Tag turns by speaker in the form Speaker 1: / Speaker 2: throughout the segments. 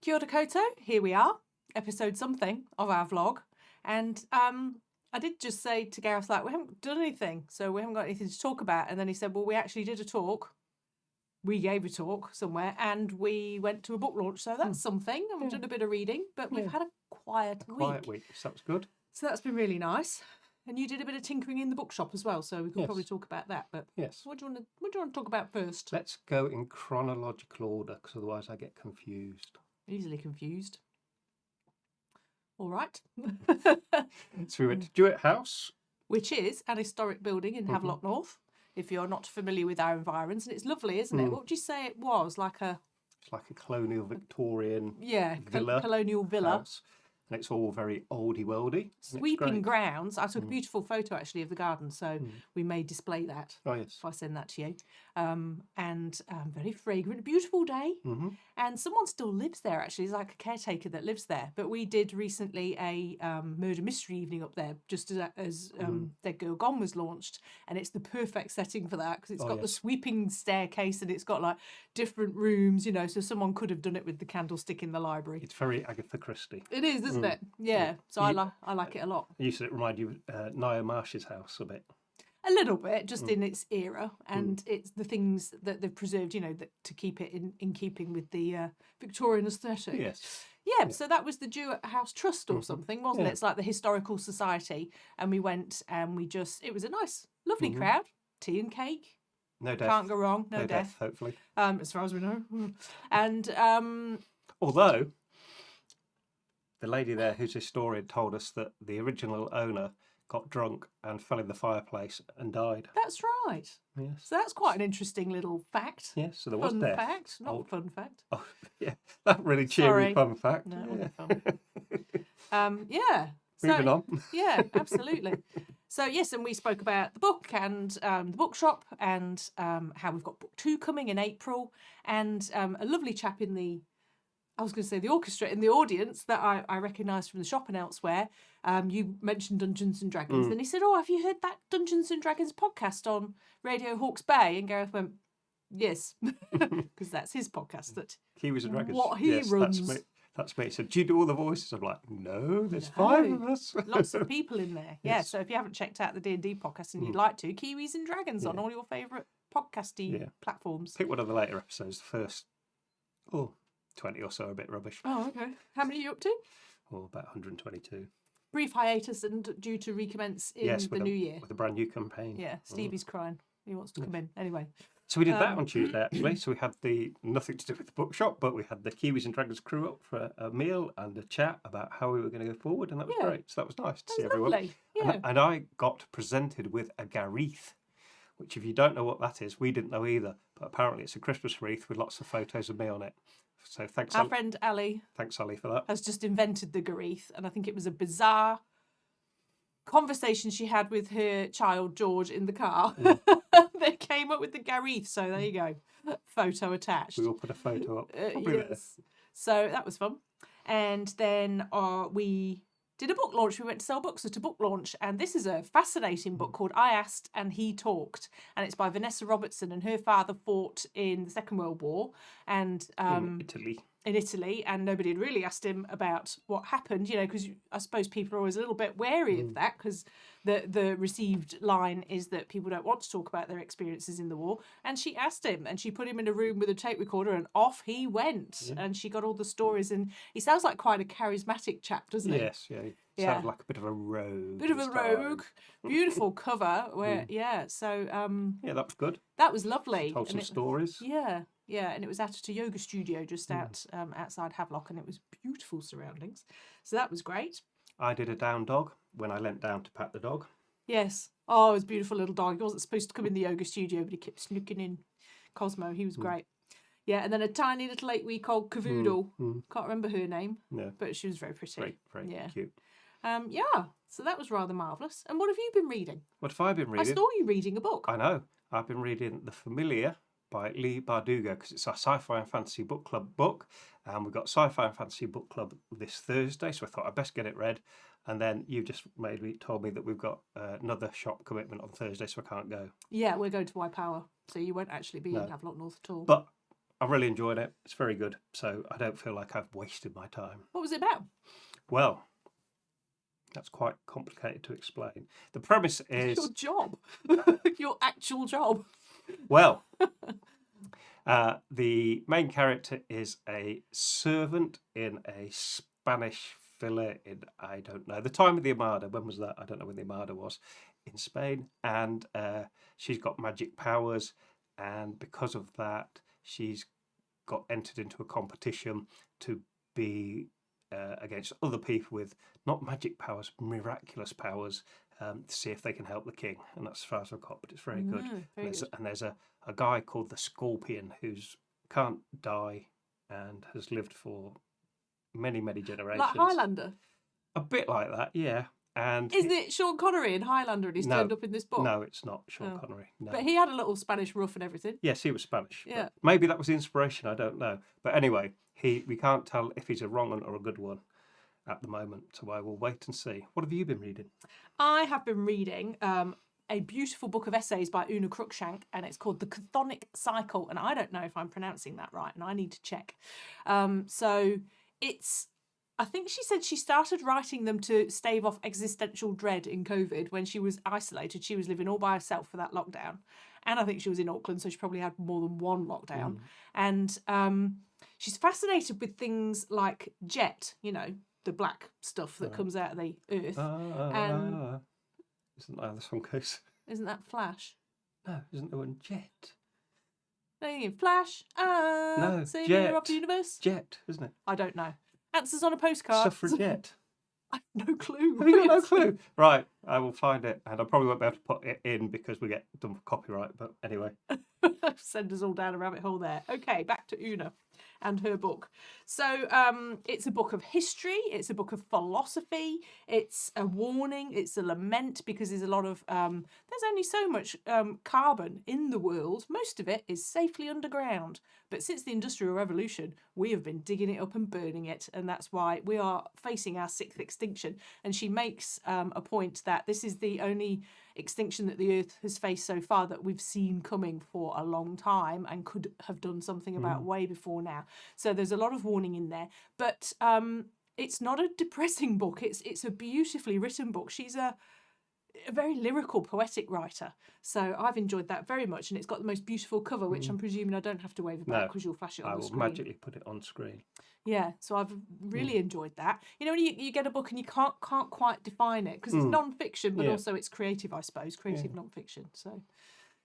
Speaker 1: Kia ora koutou, here we are, episode something of our vlog. And I did just say to Gareth, like, we haven't done anything, so we haven't got anything to talk about. And then he said, well, we actually did a talk. We gave a talk somewhere and we went to a book launch. So that's something. And we've done a bit of reading, but we've had a quiet
Speaker 2: week. So that's good.
Speaker 1: So that's been really nice. And you did a bit of tinkering in the bookshop as well, so we could probably talk about that. But
Speaker 2: yes,
Speaker 1: what do you want to talk about first?
Speaker 2: Let's go in chronological order, because otherwise I get confused.
Speaker 1: Easily confused. All right.
Speaker 2: So we went to Jewett House,
Speaker 1: which is an historic building in Havelock North. If you're not familiar with our environs, and it's lovely, isn't it? What would you say it was?
Speaker 2: It's like a colonial Victorian
Speaker 1: villa. Colonial villa.
Speaker 2: House. And it's all very oldie-worldy.
Speaker 1: Sweeping grounds. I took a beautiful photo, actually, of the garden, so we may display that.
Speaker 2: Oh, yes.
Speaker 1: If I send that to you. And very fragrant, beautiful day. And someone still lives there, actually. There's like a caretaker that lives there. But we did recently a murder mystery evening up there, just as Dead Girl Gone was launched. And it's the perfect setting for that, because it's got the sweeping staircase and it's got like different rooms, you know, so someone could have done it with the candlestick in the library.
Speaker 2: It's very Agatha Christie.
Speaker 1: It is, isn't it? Yeah. So I like it a lot.
Speaker 2: You said it reminded you of Nia Marsh's house a bit.
Speaker 1: A little bit, just in its era, and it's the things that they've preserved, you know, to keep it in keeping with the Victorian aesthetic.
Speaker 2: Yes.
Speaker 1: Yeah, so that was the Jewett House Trust or something, wasn't it? It's like the Historical Society, and we went and it was a nice, lovely crowd, tea and cake.
Speaker 2: No death.
Speaker 1: Can't go wrong, no death.
Speaker 2: Hopefully.
Speaker 1: As far as we know. And
Speaker 2: although the lady there who's a historian told us that the original owner got drunk and fell in the fireplace and died.
Speaker 1: That's right.
Speaker 2: Yes.
Speaker 1: So that's quite an interesting little fact.
Speaker 2: Yes, so there was death.
Speaker 1: Fun fact, not fun fact.
Speaker 2: Oh, yeah, that really cheery fun fact.
Speaker 1: No, it wasn't fun. Yeah.
Speaker 2: Moving on.
Speaker 1: Yeah, absolutely. So, yes, and we spoke about the book and the bookshop and how we've got book 2 coming in April, and a lovely chap in the orchestra in the audience that I recognised from the shop and elsewhere. You mentioned Dungeons and Dragons, and he said, "Oh, have you heard that Dungeons and Dragons podcast on Radio Hawke's Bay?" And Gareth went, "Yes," because that's his podcast. That
Speaker 2: Kiwis and Dragons.
Speaker 1: What he runs.
Speaker 2: That's me. He said, "Do you do all the voices?" I'm like, "No, there's 5 of us."
Speaker 1: Lots of people in there. Yeah.
Speaker 2: Yes.
Speaker 1: So if you haven't checked out the D&D podcast and you'd like to, Kiwis and Dragons on all your favourite podcasty platforms.
Speaker 2: Pick one of the later episodes. The first 20 or so are a bit rubbish.
Speaker 1: Oh, okay. How many are you up to?
Speaker 2: Oh, about 122.
Speaker 1: Brief hiatus and due to recommence in the new year.
Speaker 2: With a brand new campaign.
Speaker 1: Yeah, Stevie's crying. He wants to come in. Anyway.
Speaker 2: So we did that on Tuesday, actually. So we had nothing to do with the bookshop, but we had the Kiwis and Dragons crew up for a meal and a chat about how we were going to go forward, and that was great. So that was nice to see everyone.
Speaker 1: Lovely. Yeah.
Speaker 2: And I got presented with a garith, which, if you don't know what that is, we didn't know either. But apparently it's a Christmas wreath with lots of photos of me on it. So thanks,
Speaker 1: Our friend Ali.
Speaker 2: Thanks, Ali, for that.
Speaker 1: Has just invented the garith, and I think it was a bizarre conversation she had with her child George in the car. They came up with the garith, so there you go. Photo attached.
Speaker 2: We will put a photo up.
Speaker 1: Yes. So that was fun. And then we did a book launch. We went to sell books at a book launch, and this is a fascinating book called I Asked and He Talked, and it's by Vanessa Robertson, and her father fought in the Second World War and in Italy, and nobody had really asked him about what happened, you know, because I suppose people are always a little bit wary of that, because the received line is that people don't want to talk about their experiences in the war. And she asked him, and she put him in a room with a tape recorder, and off he went. And she got all the stories, and he sounds like quite a charismatic chap, doesn't he?
Speaker 2: Yes, yeah. Sounds like a bit of a rogue.
Speaker 1: Beautiful cover. Where so
Speaker 2: yeah, that was good.
Speaker 1: That was lovely.
Speaker 2: Told some stories.
Speaker 1: Yeah, and it was at a yoga studio just outside Havelock, and it was beautiful surroundings. So that was great.
Speaker 2: I did a down dog when I leant down to pat the dog.
Speaker 1: Yes. Oh, it was a beautiful little dog. He wasn't supposed to come in the yoga studio, but he kept sneaking in. Cosmo, he was great. Yeah, and then a tiny little 8-week-old cavoodle. Can't remember her name. No. But she was very pretty.
Speaker 2: Very cute.
Speaker 1: So that was rather marvellous. And what have you been reading?
Speaker 2: What have I been reading?
Speaker 1: I saw you reading a book.
Speaker 2: I know. I've been reading The Familiar by Lee Bardugo, because it's our sci-fi and fantasy book club book, and we've got sci-fi and fantasy book club this Thursday, so I thought I'd best get it read. And then you just told me that we've got another shop commitment on Thursday, so I can't go.
Speaker 1: Yeah, we're going to Y Power, so you won't actually be in Havelock North at all.
Speaker 2: But I'm really enjoying it. It's very good. So I don't feel like I've wasted my time.
Speaker 1: What was it about?
Speaker 2: Well, that's quite complicated to explain. The premise is
Speaker 1: Your job. Your actual job.
Speaker 2: well, the main character is a servant in a Spanish villa in, I don't know, the time of the Armada. When was that? I don't know when the Armada was in Spain. And she's got magic powers. And because of that, she's got entered into a competition to be against other people with not magic powers, miraculous powers, to see if they can help the king. And that's as far as I've got, but it's very good.
Speaker 1: Very good.
Speaker 2: And there's a guy called the Scorpion who's can't die and has lived for many, many generations.
Speaker 1: Like Highlander.
Speaker 2: A bit like that, yeah. And
Speaker 1: Isn't it Sean Connery in Highlander and he's turned up in this book?
Speaker 2: No, it's not Sean Connery. No.
Speaker 1: But he had a little Spanish ruff and everything.
Speaker 2: Yes, he was Spanish.
Speaker 1: Yeah.
Speaker 2: Maybe that was the inspiration, I don't know. But anyway, we can't tell if he's a wrong one or a good one at the moment. So I will wait and see. What have you been reading?
Speaker 1: I have been reading a beautiful book of essays by Una Cruikshank, and it's called The Chthonic Cycle. And I don't know if I'm pronouncing that right, and I need to check. So it's... I think she said she started writing them to stave off existential dread in COVID when she was isolated. She was living all by herself for that lockdown. And I think she was in Auckland, so she probably had more than one lockdown. And she's fascinated with things like jet, you know, the black stuff that comes out of the earth. And
Speaker 2: isn't that the song goes?
Speaker 1: Isn't that Flash?
Speaker 2: No, isn't the one Jet?
Speaker 1: Flash,
Speaker 2: no,
Speaker 1: savior of the universe?
Speaker 2: Jet, isn't it?
Speaker 1: I don't know. Answers on a postcard.
Speaker 2: Suffragette.
Speaker 1: I've no clue.
Speaker 2: Have you got no clue? Right, I will find it, and I probably won't be able to put it in because we get done for copyright. But anyway,
Speaker 1: send us all down a rabbit hole there. Okay, back to Una and her book. So it's a book of history. It's a book of philosophy. It's a warning. It's a lament because there's a lot of there's only so much carbon in the world. Most of it is safely underground. But since the Industrial Revolution, we have been digging it up and burning it, and that's why we are facing our sixth extinction. And she makes a point that this is the only extinction that the Earth has faced so far that we've seen coming for a long time and could have done something about way before now. So there's a lot of warning in there, but it's not a depressing book. It's a beautifully written book. She's a very lyrical, poetic writer. So I've enjoyed that very much, and it's got the most beautiful cover, which I'm presuming I don't have to wave about because you'll flash it on the screen.
Speaker 2: I will magically put it on screen.
Speaker 1: Yeah, so I've really enjoyed that. You know, when you get a book and you can't quite define it because it's non-fiction, but also it's creative, I suppose, creative non-fiction. So,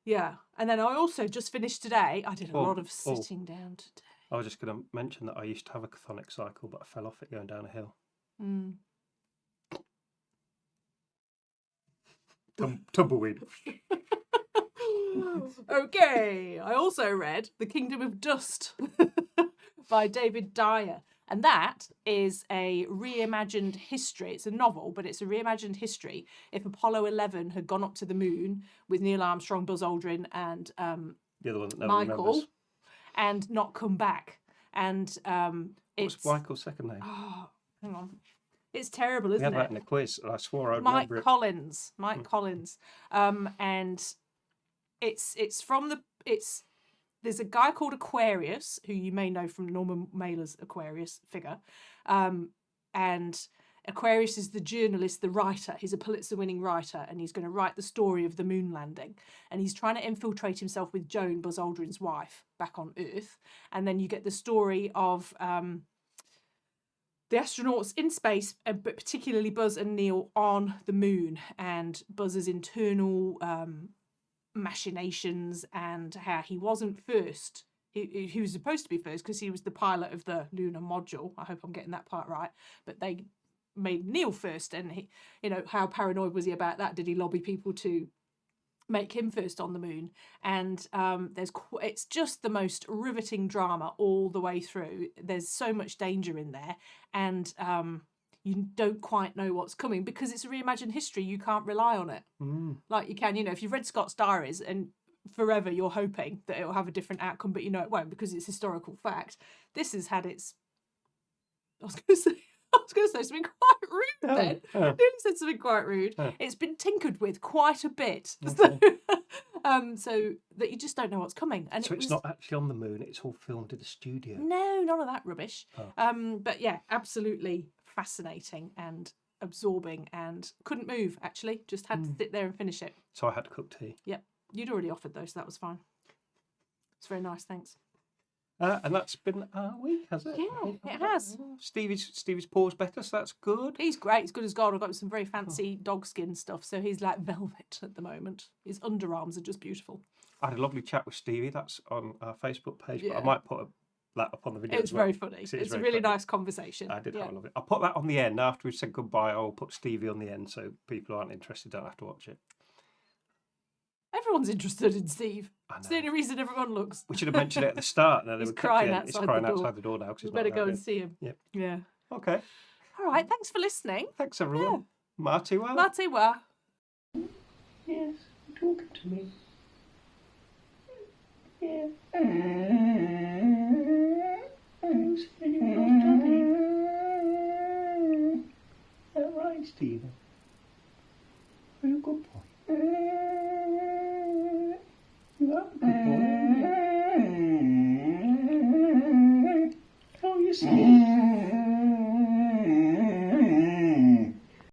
Speaker 1: yeah. And then I also just finished today. I did a lot of sitting down today.
Speaker 2: I was just going to mention that I used to have a chthonic cycle, but I fell off it going down a hill. Tumbleweed.
Speaker 1: Okay, I also read The Kingdom of Dust by David Dyer. And that is a reimagined history. It's a novel, but it's a reimagined history. If Apollo 11 had gone up to the moon with Neil Armstrong, Buzz Aldrin, and
Speaker 2: the other one that
Speaker 1: Michael,
Speaker 2: remembers.
Speaker 1: And not come back. And
Speaker 2: what's Michael's second name?
Speaker 1: Oh, hang on. It's terrible, isn't
Speaker 2: it? We had
Speaker 1: it?
Speaker 2: that in the quiz. I swore I'd
Speaker 1: Mike
Speaker 2: remember it.
Speaker 1: Collins. Mike Collins. And it's from the... There's a guy called Aquarius, who you may know from Norman Mailer's Aquarius figure. And Aquarius is the journalist, the writer. He's a Pulitzer-winning writer, and he's going to write the story of the moon landing. And he's trying to infiltrate himself with Joan, Buzz Aldrin's wife, back on Earth. And then you get the story of the astronauts in space, but particularly Buzz and Neil on the moon, and Buzz's internal machinations and how he wasn't first. He was supposed to be first because he was the pilot of the lunar module. I hope I'm getting that part right. But they made Neil first, and he, how paranoid was he about that? Did he lobby people to make him first on the moon? And it's just the most riveting drama all the way through. There's so much danger in there, and you don't quite know what's coming because it's a reimagined history. You can't rely on it like you can, if you've read Scott's diaries and forever you're hoping that it will have a different outcome, but it won't because it's historical fact. This has had its, I was going to say, I was going to say something quite rude then.
Speaker 2: Oh.
Speaker 1: I nearly said something quite rude.
Speaker 2: Oh.
Speaker 1: It's been tinkered with quite a bit.
Speaker 2: Okay.
Speaker 1: So that you just don't know what's coming. And
Speaker 2: So it's not actually on the moon, it's all filmed in a studio.
Speaker 1: No, none of that rubbish.
Speaker 2: Oh.
Speaker 1: But yeah, absolutely fascinating and absorbing, and couldn't move, actually. Just had to sit there and finish it.
Speaker 2: So I had to cook tea.
Speaker 1: Yep. You'd already offered those, so that was fine. It's very nice, thanks.
Speaker 2: And that's been our week, has it?
Speaker 1: Yeah, it has.
Speaker 2: Stevie's paw's better, so that's good.
Speaker 1: He's great. He's good as gold. I've got some very fancy dog skin stuff, so he's like velvet at the moment. His underarms are just beautiful.
Speaker 2: I had a lovely chat with Stevie. That's on our Facebook page, but
Speaker 1: Yeah.
Speaker 2: I might put that up on the video.
Speaker 1: It's
Speaker 2: as well,
Speaker 1: very funny.
Speaker 2: 'cause
Speaker 1: It's a
Speaker 2: very
Speaker 1: really
Speaker 2: funny.
Speaker 1: nice conversation.
Speaker 2: I did
Speaker 1: Yeah.
Speaker 2: have a lovely. I'll put that on the end after we've said goodbye. I'll put Stevie on the end so people who aren't interested don't have to watch it.
Speaker 1: Everyone's interested in Steve.
Speaker 2: I
Speaker 1: It's the
Speaker 2: know.
Speaker 1: only reason everyone looks.
Speaker 2: We should have mentioned it at the start. And then
Speaker 1: He's
Speaker 2: we cut
Speaker 1: crying
Speaker 2: to the end. He's
Speaker 1: outside
Speaker 2: crying
Speaker 1: the door.
Speaker 2: outside the door now because
Speaker 1: We
Speaker 2: he's
Speaker 1: better
Speaker 2: not
Speaker 1: go
Speaker 2: allowed
Speaker 1: and
Speaker 2: in.
Speaker 1: see him.
Speaker 2: Yep.
Speaker 1: Yeah.
Speaker 2: Okay.
Speaker 1: All right. Thanks for listening.
Speaker 2: Thanks everyone. Marty, well.
Speaker 1: Marty, wa.
Speaker 2: Yes, you're talking to me. Yeah. Who's that right, Stephen? Are you a good boy? You are a good boy. Oh, you see.